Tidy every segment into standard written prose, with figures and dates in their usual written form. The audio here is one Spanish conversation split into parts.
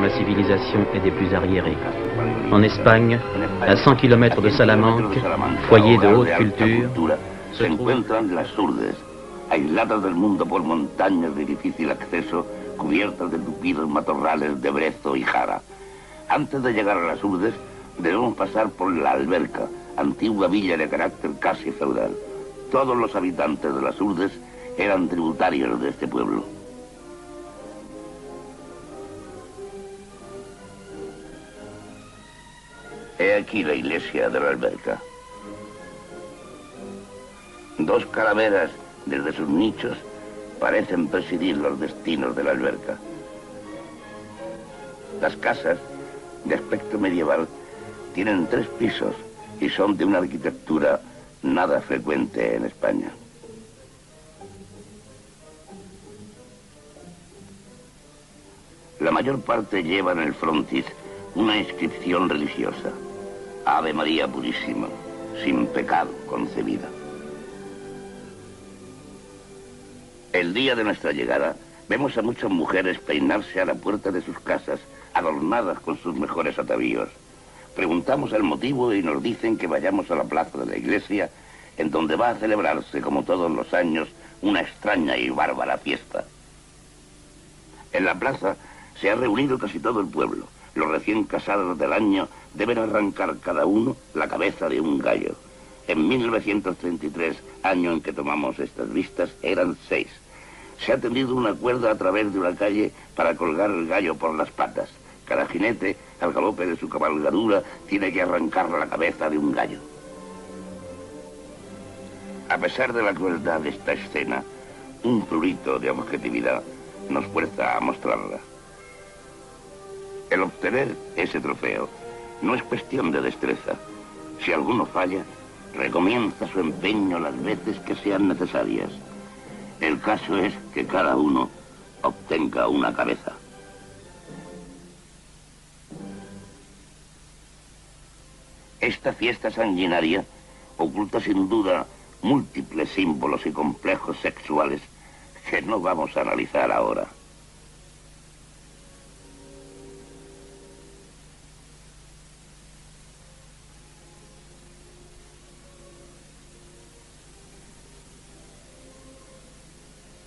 la civilisation et des plus arriérés. En Espagne, à 100 km de Salamanque, foyer de haute culture, se encuentran las Urdes, aisladas del mundo por montañas de difícil acceso, cubiertas de tupidos matorrales de brezo y jara. Antes de llegar a las Urdes, debemos pasar por la Alberca, antigua villa de carácter casi feudal. Todos los habitantes de las Urdes eran tributarios de este pueblo. He aquí la iglesia de la Alberca. Dos calaveras desde sus nichos parecen presidir los destinos de la Alberca. Las casas, de aspecto medieval, tienen 3 pisos y son de una arquitectura nada frecuente en España. La mayor parte lleva en el frontis una inscripción religiosa. Ave María Purísima, sin pecado concebida. El día de nuestra llegada, vemos a muchas mujeres peinarse a la puerta de sus casas, adornadas con sus mejores atavíos. Preguntamos el motivo y nos dicen que vayamos a la plaza de la iglesia, en donde va a celebrarse, como todos los años, una extraña y bárbara fiesta. En la plaza se ha reunido casi todo el pueblo. Los recién casados del año deben arrancar cada uno la cabeza de un gallo. En 1933, año en que tomamos estas vistas, eran 6. Se ha tendido una cuerda a través de una calle para colgar el gallo por las patas. Cada jinete, al galope de su cabalgadura, tiene que arrancar la cabeza de un gallo. A pesar de la crueldad de esta escena, un prurito de objetividad nos fuerza a mostrarla. El obtener ese trofeo no es cuestión de destreza. Si alguno falla, recomienza su empeño las veces que sean necesarias. El caso es que cada uno obtenga una cabeza. Esta fiesta sanguinaria oculta sin duda múltiples símbolos y complejos sexuales que no vamos a analizar ahora.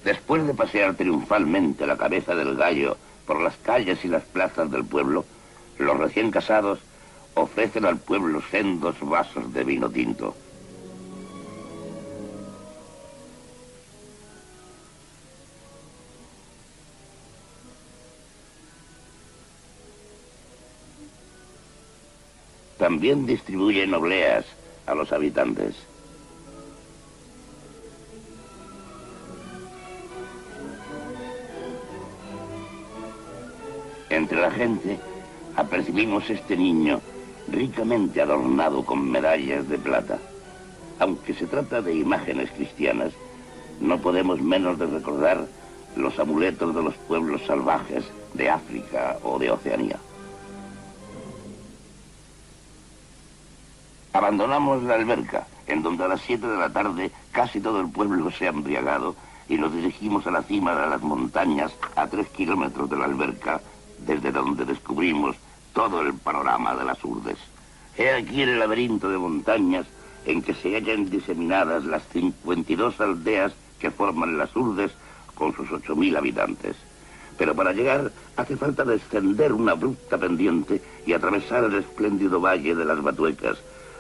Después de pasear triunfalmente la cabeza del gallo por las calles y las plazas del pueblo, los recién casados ofrecen al pueblo sendos vasos de vino tinto. También distribuyen obleas a los habitantes. Entre la gente apercibimos este niño ricamente adornado con medallas de plata. Aunque se trata de imágenes cristianas, no podemos menos de recordar los amuletos de los pueblos salvajes de África o de Oceanía. Abandonamos la Alberca, en donde a las 7 de la tarde casi todo el pueblo se ha embriagado, y nos dirigimos a la cima de las montañas a 3 kilómetros de la Alberca, desde donde descubrimos todo el panorama de las Urdes. He aquí el laberinto de montañas en que se hallan diseminadas las 52 aldeas que forman las Urdes con sus 8.000 habitantes. Pero para llegar hace falta descender una abrupta pendiente y atravesar el espléndido valle de las Batuecas,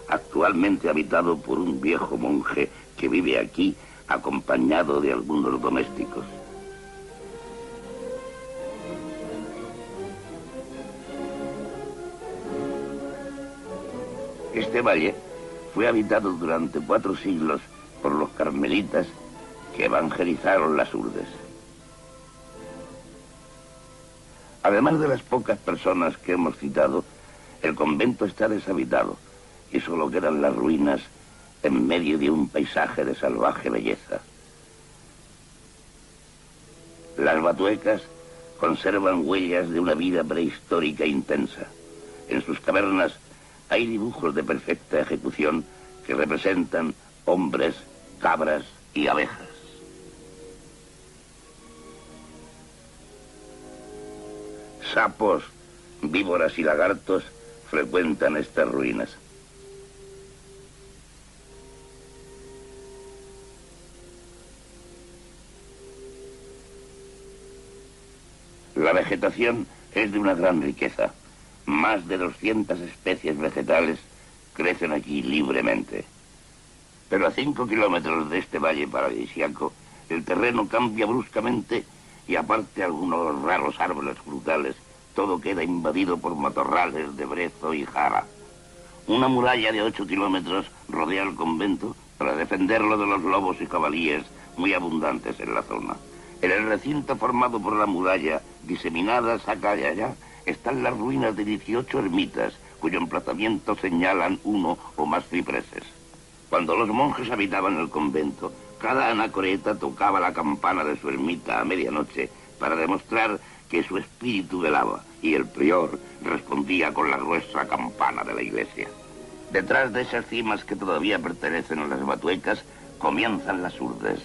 actualmente habitado por un viejo monje que vive aquí acompañado de algunos domésticos. Este valle fue habitado durante 4 siglos por los carmelitas que evangelizaron las Urdes. Además de las pocas personas que hemos citado, el convento está deshabitado y solo quedan las ruinas en medio de un paisaje de salvaje belleza. Las Batuecas conservan huellas de una vida prehistórica intensa. En sus cavernas hay dibujos de perfecta ejecución que representan hombres, cabras y abejas. Sapos, Víboras y lagartos frecuentan estas ruinas. La vegetación es de una gran riqueza. Más de 200 especies vegetales crecen aquí libremente. Pero a 5 kilómetros de este valle paradisíaco, el terreno cambia bruscamente y aparte de algunos raros árboles frutales, todo queda invadido por matorrales de brezo y jara. Una muralla de 8 kilómetros rodea el convento para defenderlo de los lobos y jabalíes muy abundantes en la zona. En el recinto formado por la muralla, diseminadas acá y allá, están las ruinas de 18 ermitas, cuyo emplazamiento señalan uno o más cipreses. Cuando los monjes habitaban el convento, cada anacoreta tocaba la campana de su ermita a medianoche para demostrar que su espíritu velaba, y el prior respondía con la gruesa campana de la iglesia. Detrás de esas cimas que todavía pertenecen a las Batuecas, comienzan las Urdes.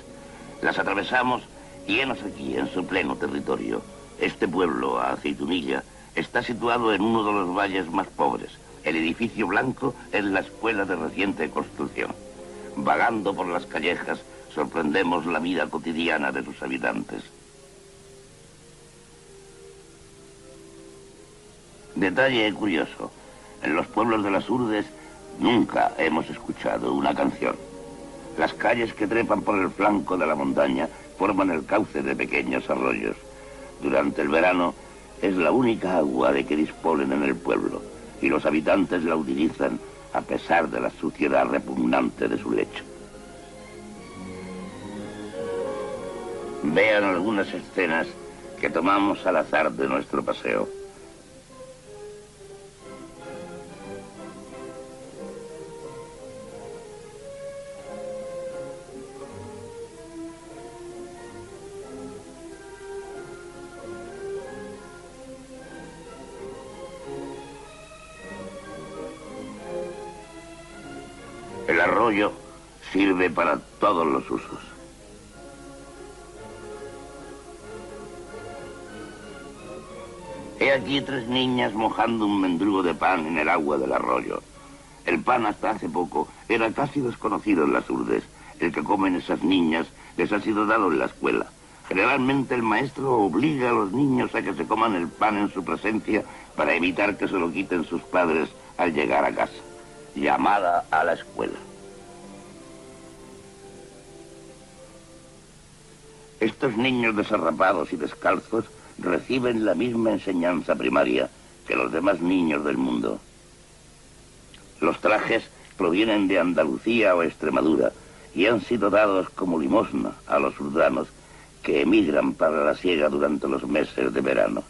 Las atravesamos y henos aquí, en su pleno territorio. Este pueblo, a Aceitunilla, está situado en uno de los valles más pobres. El edificio blanco es la escuela de reciente construcción. Vagando por las callejas, sorprendemos la vida cotidiana de sus habitantes. Detalle curioso, en los pueblos de las Urdes nunca hemos escuchado una canción. Las calles que trepan por el flanco de la montaña forman el cauce de pequeños arroyos. Durante el verano es la única agua de que disponen en el pueblo y los habitantes la utilizan a pesar de la suciedad repugnante de su lecho. Vean algunas escenas que tomamos al azar de nuestro paseo. El arroyo sirve para todos los usos. He aquí 3 niñas mojando un mendrugo de pan en el agua del arroyo. El pan hasta hace poco era casi desconocido en las Urdes. El que comen esas niñas les ha sido dado en la escuela. Generalmente el maestro obliga a los niños a que se coman el pan en su presencia para evitar que se lo quiten sus padres al llegar a casa. Llamada a la escuela. Estos niños desarrapados y descalzos reciben la misma enseñanza primaria que los demás niños del mundo. Los trajes provienen de Andalucía o Extremadura y han sido dados como limosna a los urdanos que emigran para la siega durante los meses de verano.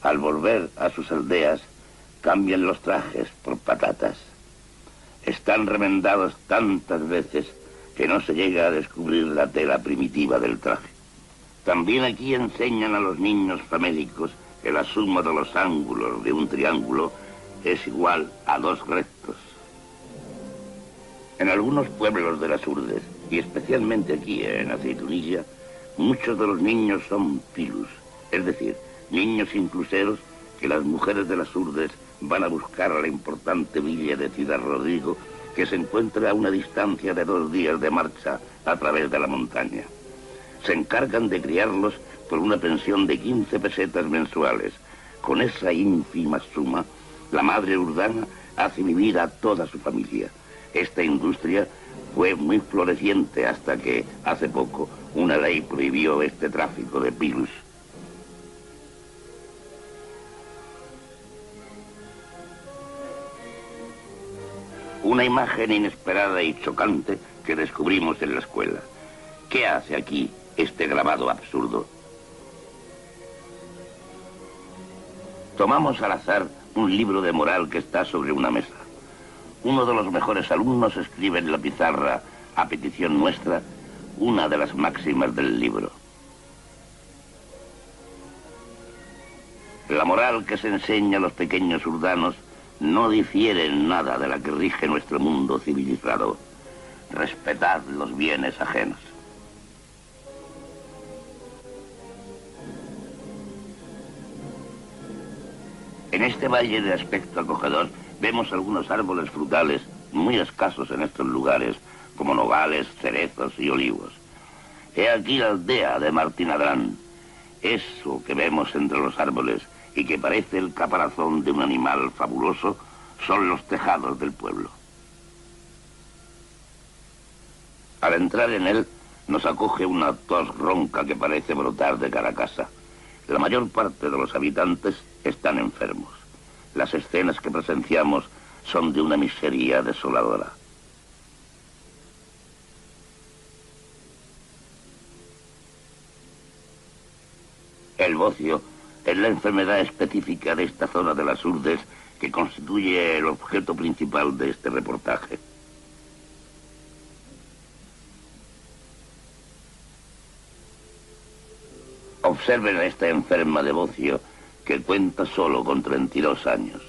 Al volver a sus aldeas, cambian los trajes por patatas. Están remendados tantas veces que no se llega a descubrir la tela primitiva del traje. También aquí enseñan a los niños famélicos que la suma de los ángulos de un triángulo es igual a 2 rectos. En algunos pueblos de las Urdes, y especialmente aquí en Aceitunilla, muchos de los niños son pilus, es decir, niños incluseros que las mujeres de las Urdes van a buscar a la importante villa de Ciudad Rodrigo, que se encuentra a una distancia de 2 días de marcha a través de la montaña. Se encargan de criarlos por una pensión de 15 pesetas mensuales. Con esa ínfima suma, la madre urdana hace vivir a toda su familia. Esta industria fue muy floreciente hasta que, hace poco, una ley prohibió este tráfico de pilus. Una imagen inesperada y chocante que descubrimos en la escuela. ¿Qué hace aquí este grabado absurdo? Tomamos al azar un libro de moral que está sobre una mesa. Uno de los mejores alumnos escribe en la pizarra, a petición nuestra, una de las máximas del libro. La moral que se enseña a los pequeños urdanos no difiere en nada de la que rige nuestro mundo civilizado. Respetad los bienes ajenos. En este valle de aspecto acogedor vemos algunos árboles frutales muy escasos en estos lugares, como nogales, cerezos y olivos. He aquí la aldea de Martín Adrán. Eso que vemos entre los árboles y que parece el caparazón de un animal fabuloso son los tejados del pueblo. Al entrar en él nos acoge una tos ronca que parece brotar de cada casa. La mayor parte de los habitantes están enfermos. Las escenas que presenciamos son de una miseria desoladora. El bocio es la enfermedad específica de esta zona de las Urdes que constituye el objeto principal de este reportaje. Observen a esta enferma de bocio que cuenta solo con 32 años.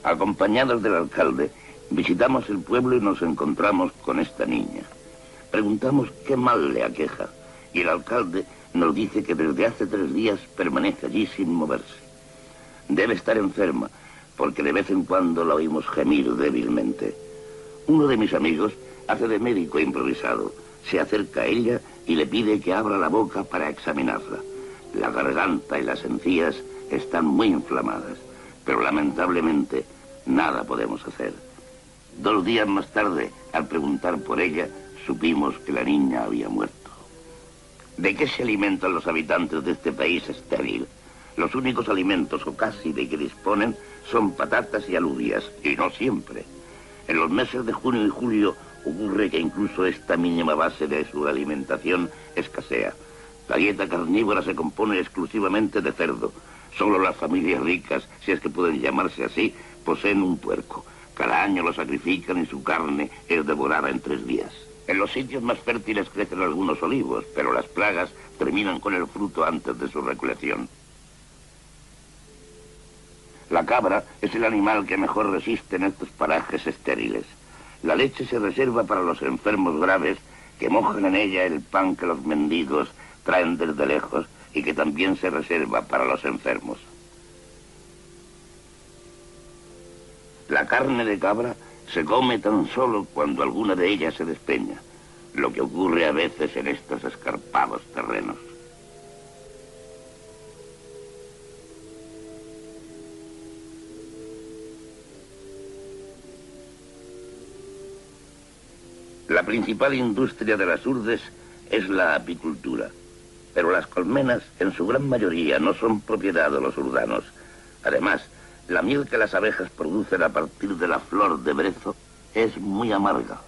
Acompañados del alcalde, visitamos el pueblo y nos encontramos con esta niña. Preguntamos qué mal le aqueja y el alcalde nos dice que desde hace 3 días permanece allí sin moverse. Debe estar enferma porque de vez en cuando la oímos gemir débilmente. Uno de mis amigos hace de médico improvisado. Se acerca a ella y le pide que abra la boca para examinarla. La garganta y las encías están muy inflamadas, pero lamentablemente nada podemos hacer. 2 días más tarde, al preguntar por ella, supimos que la niña había muerto. ¿De qué se alimentan los habitantes de este país estéril? Los únicos alimentos, o casi, de que disponen son patatas y alubias, y no siempre. En los meses de junio y julio ocurre que incluso esta mínima base de su alimentación escasea. La dieta carnívora se compone exclusivamente de cerdo. Solo las familias ricas, si es que pueden llamarse así, poseen un puerco. Cada año lo sacrifican y su carne es devorada en 3 días. En los sitios más fértiles crecen algunos olivos, pero las plagas terminan con el fruto antes de su recolección. La cabra es el animal que mejor resiste en estos parajes estériles. La leche se reserva para los enfermos graves que mojan en ella el pan que los mendigos traen desde lejos y que también se reserva para los enfermos. La carne de cabra se come tan solo cuando alguna de ellas se despeña, lo que ocurre a veces en estos escarpados terrenos. La principal industria de las Urdes es la apicultura, pero las colmenas en su gran mayoría no son propiedad de los urdanos. Además, la miel que las abejas producen a partir de la flor de brezo es muy amarga.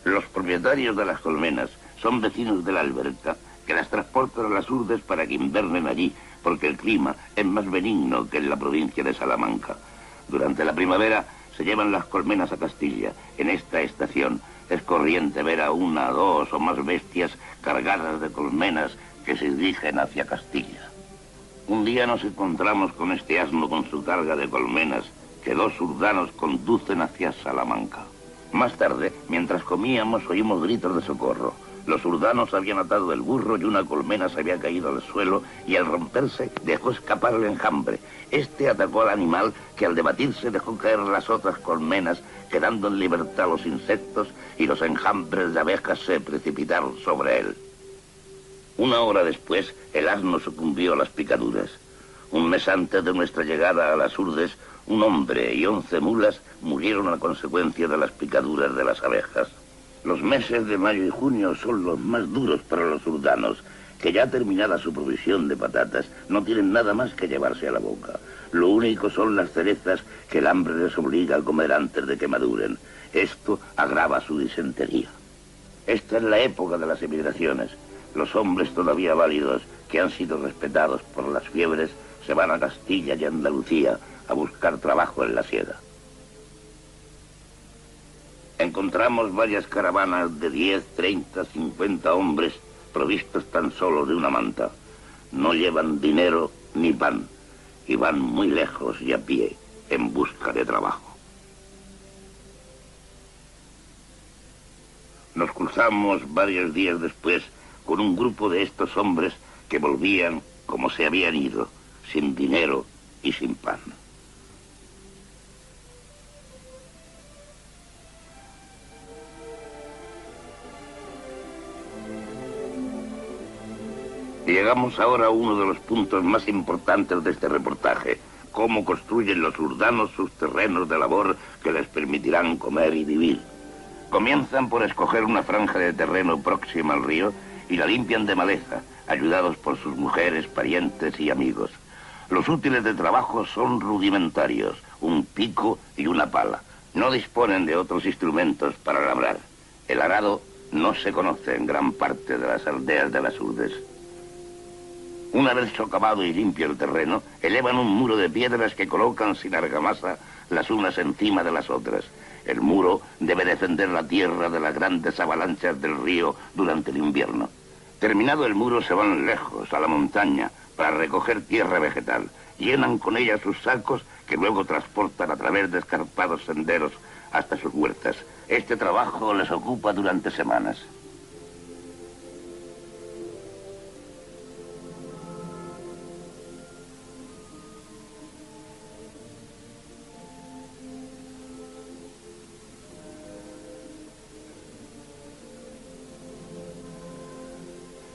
Los propietarios de las colmenas son vecinos de la alberca que las transportan a las Urdes para que invernen allí, porque el clima es más benigno que en la provincia de Salamanca. Durante la primavera se llevan las colmenas a Castilla. En esta estación es corriente ver a 1, 2 o más bestias cargadas de colmenas que se dirigen hacia Castilla. Un día nos encontramos con este asno con su carga de colmenas que 2 urdanos conducen hacia Salamanca. Más tarde, mientras comíamos, oímos gritos de socorro. Los urdanos habían atado el burro y una colmena se había caído al suelo y al romperse dejó escapar el enjambre. Este atacó al animal que al debatirse dejó caer las otras colmenas, quedando en libertad los insectos y los enjambres de abejas se precipitaron sobre él. 1 hora después, el asno sucumbió a las picaduras. Un mes antes de nuestra llegada a las Urdes, un hombre y 11 mulas murieron a consecuencia de las picaduras de las abejas. Los meses de mayo y junio son los más duros para los urdanos, que ya terminada su provisión de patatas, no tienen nada más que llevarse a la boca. Lo único son las cerezas que el hambre les obliga a comer antes de que maduren. Esto agrava su disentería. Esta es la época de las emigraciones. Los hombres todavía válidos, que han sido respetados por las fiebres, se van a Castilla y Andalucía a buscar trabajo en la siega. Encontramos varias caravanas de 10, 30, 50 hombres provistos tan solo de una manta. No llevan dinero ni pan y van muy lejos y a pie en busca de trabajo. Nos cruzamos varios días después con un grupo de estos hombres que volvían como se habían ido, sin dinero y sin pan. Llegamos ahora a uno de los puntos más importantes de este reportaje: cómo construyen los urdanos sus terrenos de labor que les permitirán comer y vivir. Comienzan por escoger una franja de terreno próxima al río y la limpian de maleza, ayudados por sus mujeres, parientes y amigos. Los útiles de trabajo son rudimentarios: un pico y una pala. No disponen de otros instrumentos para labrar. El arado no se conoce en gran parte de las aldeas de las Urdes. Una vez socavado y limpio el terreno, elevan un muro de piedras que colocan sin argamasa las unas encima de las otras. El muro debe defender la tierra de las grandes avalanchas del río durante el invierno. Terminado el muro, se van lejos, a la montaña, para recoger tierra vegetal. Llenan con ella sus sacos, que luego transportan a través de escarpados senderos hasta sus huertas. Este trabajo les ocupa durante semanas.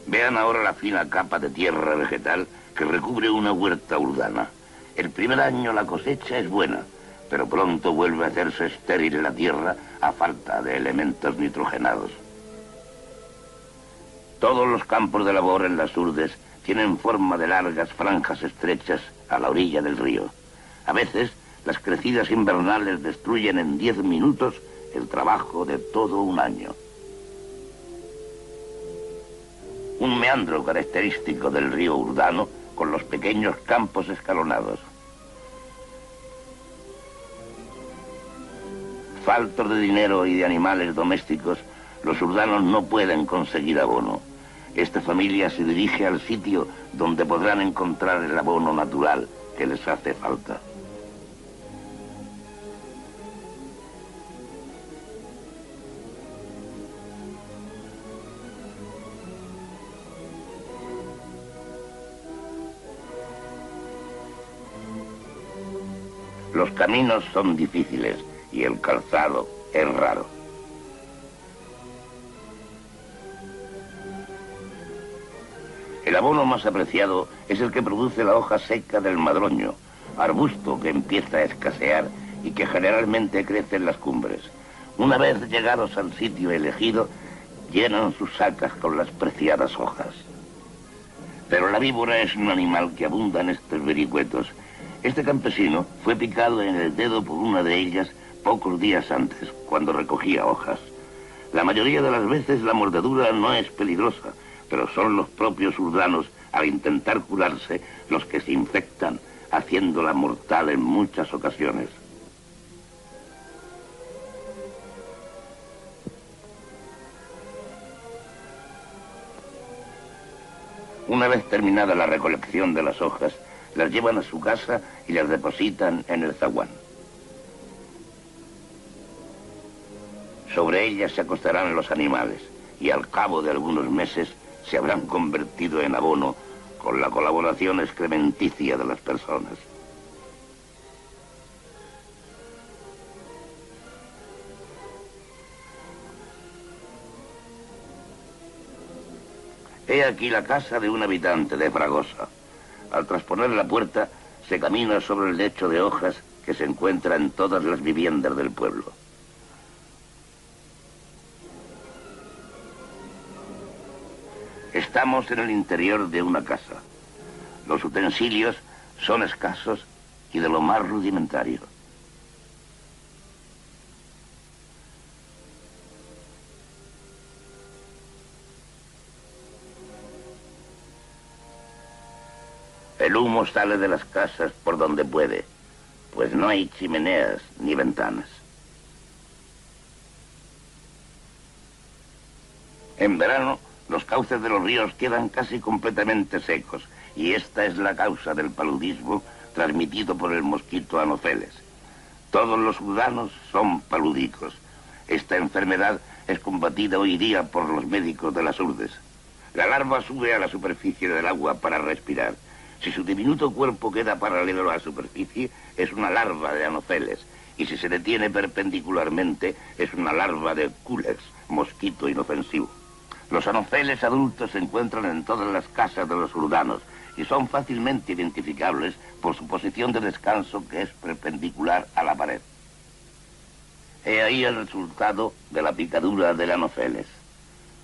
Vean ahora la fina capa de tierra vegetal que recubre una huerta urdana. El primer año la cosecha es buena, pero pronto vuelve a hacerse estéril la tierra a falta de elementos nitrogenados. Todos los campos de labor en las Urdes tienen forma de largas franjas estrechas a la orilla del río. A veces, las crecidas invernales destruyen en 10 minutos el trabajo de todo un año. Un meandro característico del río Urdano, con los pequeños campos escalonados. Faltos de dinero y de animales domésticos, los urdanos no pueden conseguir abono. Esta familia se dirige al sitio donde podrán encontrar el abono natural que les hace falta. Los caminos son difíciles y el calzado es raro. El abono más apreciado es el que produce la hoja seca del madroño, arbusto que empieza a escasear y que generalmente crece en las cumbres. Una vez llegados al sitio elegido, llenan sus sacas con las preciadas hojas. Pero la víbora es un animal que abunda en estos vericuetos. Este campesino fue picado en el dedo por una de ellas pocos días antes, cuando recogía hojas. La mayoría de las veces la mordedura no es peligrosa, pero son los propios urdanos, al intentar curarse, los que se infectan, haciéndola mortal en muchas ocasiones. Una vez terminada la recolección de las hojas, las llevan a su casa y las depositan en el zaguán. Sobre ellas se acostarán los animales y al cabo de algunos meses se habrán convertido en abono con la colaboración excrementicia de las personas. He aquí la casa de un habitante de Fragosa. Al trasponer la puerta, se camina sobre el lecho de hojas que se encuentra en todas las viviendas del pueblo. Estamos en el interior de una casa. Los utensilios son escasos y de lo más rudimentario. El humo sale de las casas por donde puede, pues no hay chimeneas ni ventanas. En verano, los cauces de los ríos quedan casi completamente secos, y esta es la causa del paludismo transmitido por el mosquito Anopheles. Todos los urdanos son paludicos. Esta enfermedad es combatida hoy día por los médicos de las Urdes. La larva sube a la superficie del agua para respirar. Si su diminuto cuerpo queda paralelo a la superficie, es una larva de Anopheles. Y si se detiene perpendicularmente, es una larva de Culex, mosquito inofensivo. Los Anopheles adultos se encuentran en todas las casas de los urdanos y son fácilmente identificables por su posición de descanso, que es perpendicular a la pared. He ahí el resultado de la picadura del Anopheles.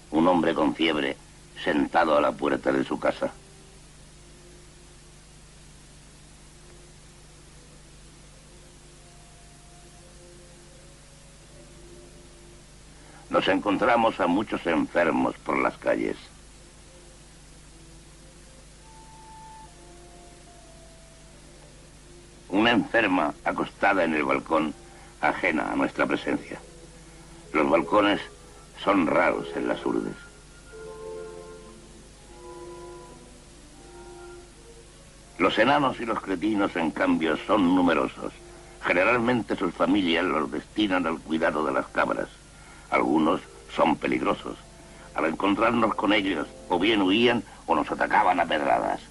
Un hombre con fiebre sentado a la puerta de su casa. Nos encontramos a muchos enfermos por las calles. Una enferma acostada en el balcón, ajena a nuestra presencia. Los balcones son raros en las urdes. Los enanos y los cretinos, en cambio, son numerosos. Generalmente sus familias los destinan al cuidado de las cabras. Algunos son peligrosos. Al encontrarnos con ellos, o bien huían o nos atacaban a pedradas.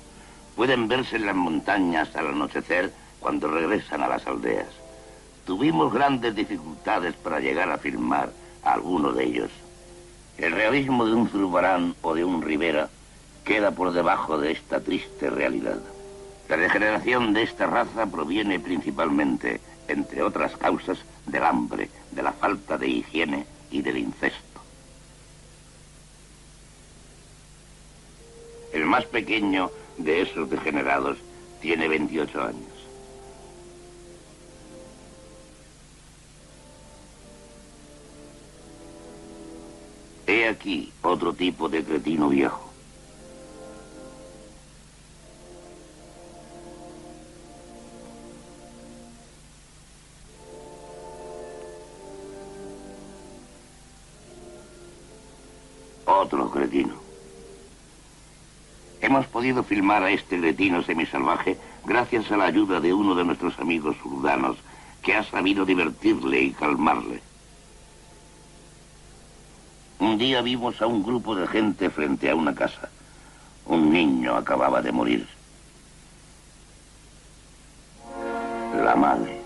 Pueden verse en las montañas al anochecer cuando regresan a las aldeas. Tuvimos grandes dificultades para llegar a filmar a alguno de ellos. El realismo de un Zurbarán o de un Rivera queda por debajo de esta triste realidad. La degeneración de esta raza proviene principalmente, entre otras causas, del hambre, de la falta de higiene y del incesto. El más pequeño de esos degenerados tiene 28 años. He aquí otro tipo de cretino viejo. Otro cretino. Hemos podido filmar a este cretino semisalvaje gracias a la ayuda de uno de nuestros amigos urdanos, que ha sabido divertirle y calmarle. Un día vimos a un grupo de gente frente a una casa. Un niño acababa de morir. La madre.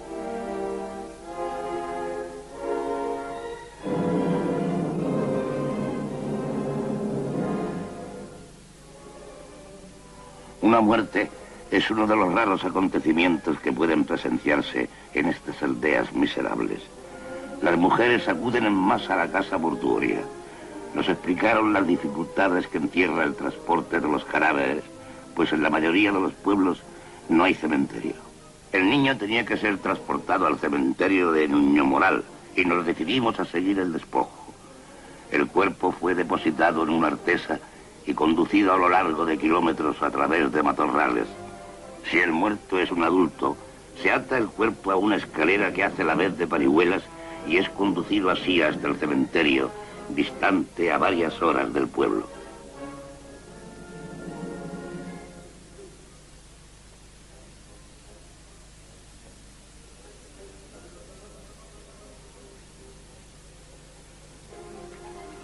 Una muerte es uno de los raros acontecimientos que pueden presenciarse en estas aldeas miserables. Las mujeres acuden en masa a la casa mortuoria. Nos explicaron las dificultades que encierra el transporte de los cadáveres, pues en la mayoría de los pueblos no hay cementerio. El niño tenía que ser transportado al cementerio de Nuño Moral y nos decidimos a seguir el despojo. El cuerpo fue depositado en una artesa y conducido a lo largo de kilómetros a través de matorrales. Si el muerto es un adulto, se ata el cuerpo a una escalera que hace la vez de parihuelas y es conducido así hasta el cementerio, distante a varias horas del pueblo.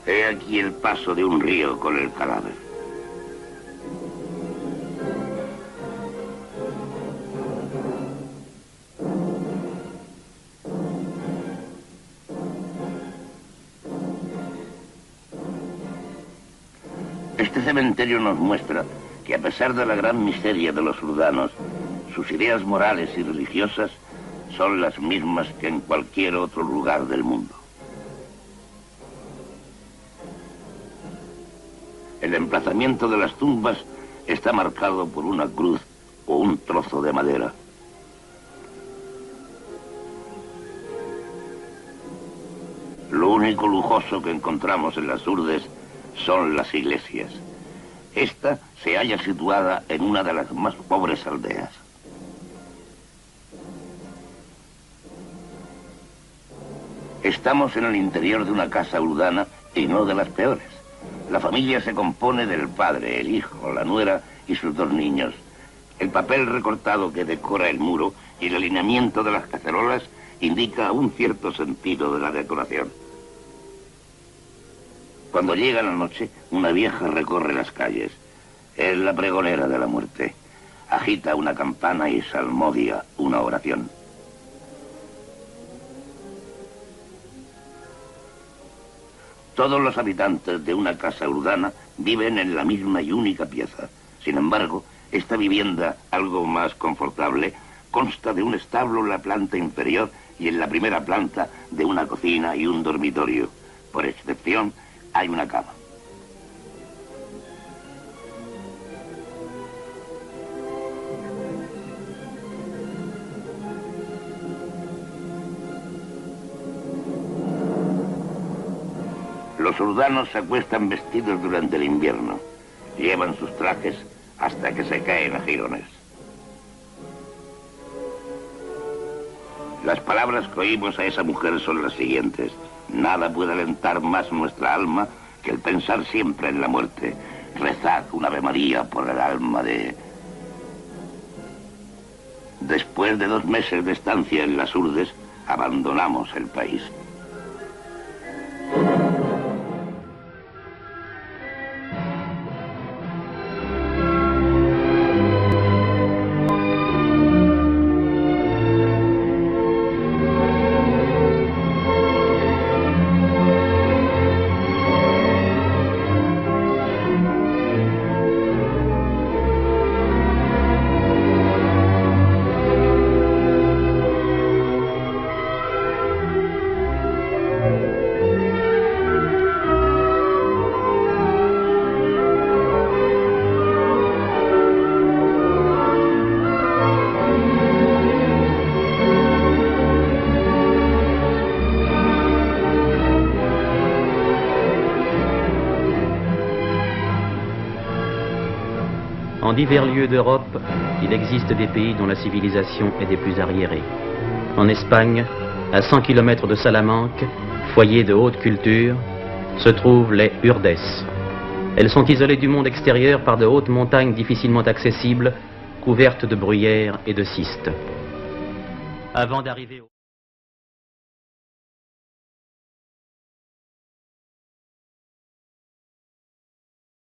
He aquí el paso de un río con el cadáver. Este cementerio nos muestra que a pesar de la gran miseria de los urdanos, sus ideas morales y religiosas son las mismas que en cualquier otro lugar del mundo. El emplazamiento de las tumbas está marcado por una cruz o un trozo de madera. Lo único lujoso que encontramos en las urdes son las iglesias. Esta se halla situada en una de las más pobres aldeas. Estamos en el interior de una casa urdana y no de las peores. La familia se compone del padre, el hijo, la nuera y sus 2 niños. El papel recortado que decora el muro y el alineamiento de las cacerolas indica un cierto sentido de la decoración. Cuando llega la noche, una vieja recorre las calles. Es la pregonera de la muerte. Agita una campana y salmodia una oración. Todos los habitantes de una casa urbana viven en la misma y única pieza. Sin embargo, esta vivienda, algo más confortable, consta de un establo en la planta inferior y en la primera planta de una cocina y un dormitorio. Por excepción, hay una cama. Los urdanos se acuestan vestidos durante el invierno. Llevan sus trajes hasta que se caen a jirones. Las palabras que oímos a esa mujer son las siguientes. Nada puede alentar más nuestra alma que el pensar siempre en la muerte. Rezad una Ave María por el alma de... Después de 2 meses de estancia en las Urdes, abandonamos el país. En divers lieux d'Europe, il existe des pays dont la civilisation est des plus arriérées. En Espagne, à 100 km de Salamanque, foyer de haute culture, se trouvent les Urdes. Elles sont isolées du monde extérieur par de hautes montagnes difficilement accessibles, couvertes de bruyères et de cistes. Avant d'arriver au...